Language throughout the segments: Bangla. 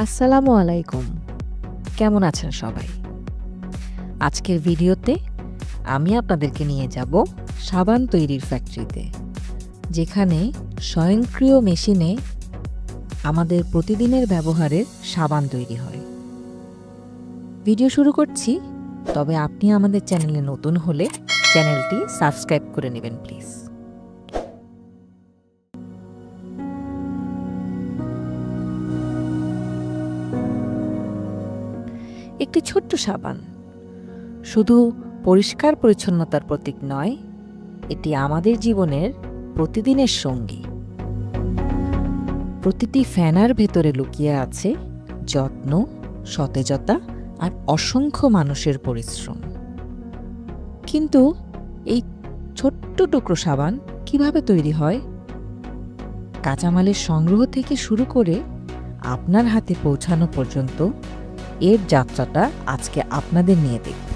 আসসালামু আলাইকুম। কেমন আছেন সবাই? আজকের ভিডিওতে আমি আপনাদেরকে নিয়ে যাব সাবান তৈরির ফ্যাক্টরিতে, যেখানে স্বয়ংক্রিয় মেশিনে আমাদের প্রতিদিনের ব্যবহারের সাবান তৈরি হয়। ভিডিও শুরু করছি, তবে আপনি আমাদের চ্যানেলে নতুন হলে চ্যানেলটি সাবস্ক্রাইব করে নেবেন প্লিজ। একটি ছোট্ট সাবান শুধু পরিষ্কার পরিচ্ছন্নতার প্রতীক নয়, এটি আমাদের জীবনের প্রতিদিনের সঙ্গী। প্রতিটি ফেনার ভেতরে লুকিয়ে আছে যত্ন, সতেজতা আর অসংখ্য মানুষের পরিশ্রম। কিন্তু এই ছোট্ট টুকরো সাবান কিভাবে তৈরি হয়? কাঁচামালের সংগ্রহ থেকে শুরু করে আপনার হাতে পৌঁছানো পর্যন্ত এর যাত্রাটা আজকে আপনাদের নিয়ে দেখব।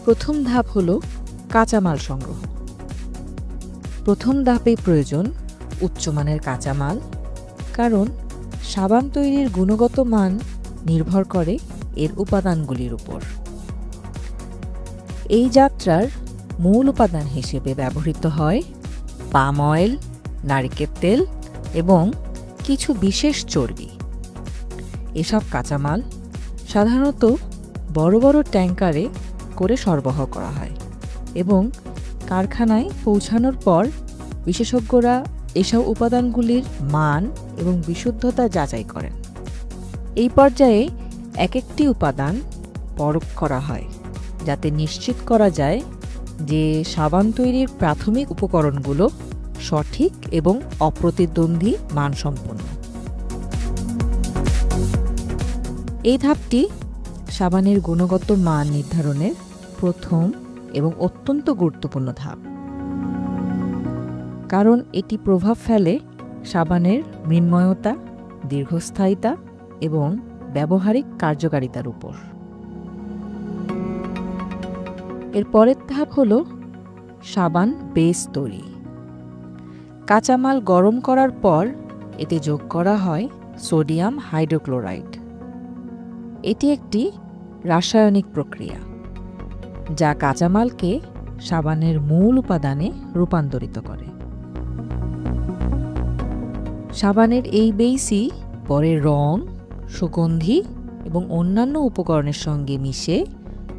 প্রথম ধাপ হলো কাঁচামাল সংগ্রহ। প্রথম ধাপে প্রয়োজন উচ্চমানের কাঁচামাল, কারণ সাবান তৈরির গুণগত মান নির্ভর করে এর উপাদানগুলির উপর। এই যাত্রার মূল উপাদান হিসেবে ব্যবহৃত হয় পাম অয়েল, নারকেল তেল এবং কিছু বিশেষ চর্বি। এসব কাঁচামাল সাধারণত বড় বড় ট্যাঙ্কারে করে সরবরাহ করা হয় এবং কারখানায় পৌঁছানোর পর বিশেষজ্ঞরা এসব উপাদানগুলির মান এবং বিশুদ্ধতা যাচাই করেন। এই পর্যায়ে এক একটি উপাদান পরখ করা হয়, যাতে নিশ্চিত করা যায় যে সাবান তৈরির প্রাথমিক উপকরণগুলো সঠিক এবং অপ্রতিদ্বন্দ্বী মানসম্পন্ন। এই ধাপটি সাবানের গুণগত মান নির্ধারণের প্রথম এবং অত্যন্ত গুরুত্বপূর্ণ ধাপ, কারণ এটি প্রভাব ফেলে সাবানের মৃন্ময়তা, দীর্ঘস্থায়িতা এবং ব্যবহারিক কার্যকারিতার উপর। এর পরের ধাপ হল সাবান বেস তৈরি। কাঁচামাল গরম করার পর এতে যোগ করা হয় সোডিয়াম হাইড্রোক্লোরাইড। এটি একটি রাসায়নিক প্রক্রিয়া যা কাঁচামালকে সাবানের মূল উপাদানে রূপান্তরিত করে। সাবানের এই বেসই পরে রং, সুগন্ধি এবং অন্যান্য উপকরণের সঙ্গে মিশে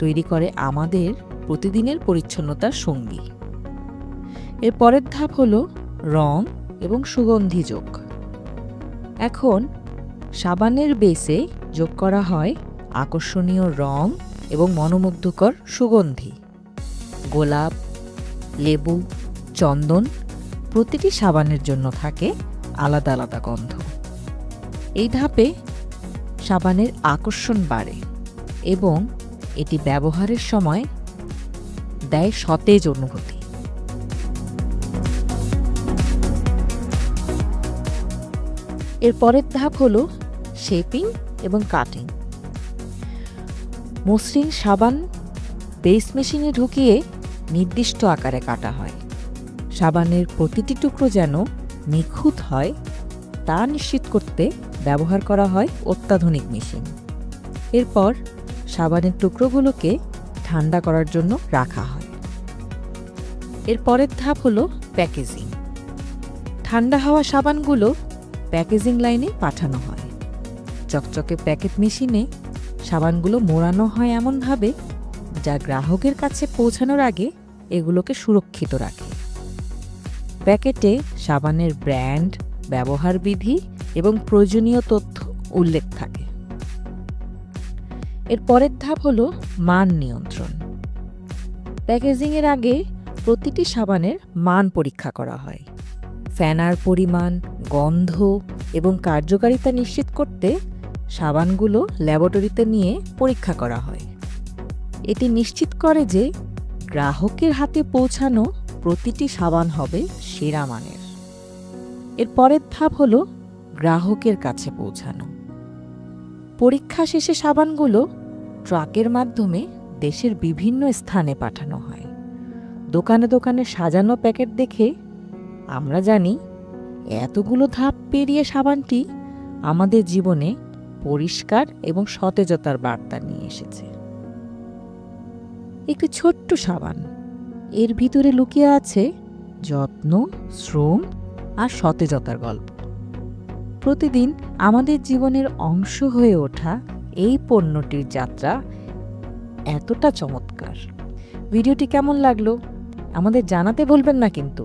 তৈরি করে আমাদের প্রতিদিনের পরিচ্ছন্নতার সঙ্গী। এর পরের ধাপ হল রং এবং সুগন্ধি যোগ। এখন সাবানের বেসে যোগ করা হয় আকর্ষণীয় রং এবং মনোমুগ্ধকর সুগন্ধি। গোলাপ, লেবু, চন্দন প্রতিটি সাবানের জন্য থাকে আলাদা আলাদা গন্ধ। এই ধাপে সাবানের আকর্ষণ বাড়ে এবং এটি ব্যবহারের সময় দেয় সতেজ অনুভূতি। এর পরের ধাপ হল শেপিং এবং কাটিং। মসৃণ সাবান বেস মেশিনে ঢুকিয়ে নির্দিষ্ট আকারে কাটা হয়। সাবানের প্রতিটি টুকরো যেন নিখুঁত হয় তা নিশ্চিত করতে ব্যবহার করা হয় অত্যাধুনিক মেশিন। এরপর সাবানের টুকরোগুলোকে ঠান্ডা করার জন্য রাখা হয়। এর পরের ধাপ হল প্যাকেজিং। ঠান্ডা হওয়া সাবানগুলো প্যাকেজিং লাইনে পাঠানো হয়। চকচকে প্যাকেট মেশিনে সাবানগুলো মোড়ানো হয় এমনভাবে যা গ্রাহকের কাছে পৌঁছানোর আগে এগুলোকে সুরক্ষিত রাখে। প্যাকেটে সাবানের ব্র্যান্ড, ব্যবহার বিধি এবং প্রয়োজনীয় তথ্য উল্লেখ থাকে। এর পরের ধাপ হল মান নিয়ন্ত্রণ। প্যাকেজিংয়ের আগে প্রতিটি সাবানের মান পরীক্ষা করা হয়। ফেনার পরিমাণ, গন্ধ এবং কার্যকারিতা নিশ্চিত করতে সাবানগুলো ল্যাবরেটরিতে নিয়ে পরীক্ষা করা হয়। এটি নিশ্চিত করে যে গ্রাহকের হাতে পৌঁছানো প্রতিটি সাবান হবে সেরা মানের। এর পরের ধাপ হল গ্রাহকের কাছে পৌঁছানো। পরীক্ষা শেষে সাবানগুলো ট্রাকের মাধ্যমে দেশের বিভিন্ন স্থানে পাঠানো হয়। দোকানে দোকানে সাজানো প্যাকেট দেখে আমরা জানি এতগুলো ধাপ পেরিয়ে সাবানটি আমাদের জীবনে পরিষ্কার এবং সতেজতার বার্তা নিয়ে এসেছে। একটি ছোট্ট সাবান, এর ভিতরে লুকিয়ে আছে যত্ন, শ্রম আর সতেজতার গল্প। প্রতিদিন আমাদের জীবনের অংশ হয়ে ওঠা এই পণ্যটির যাত্রা এতটা চমৎকার। ভিডিওটি কেমন লাগলো আমাদের জানাতে ভুলবেন না কিন্তু।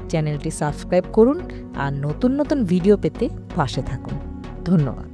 চ্যানেলটি সাবস্ক্রাইব করুন আর নতুন নতুন ভিডিও পেতে পাশে থাকুন। ধন্যবাদ।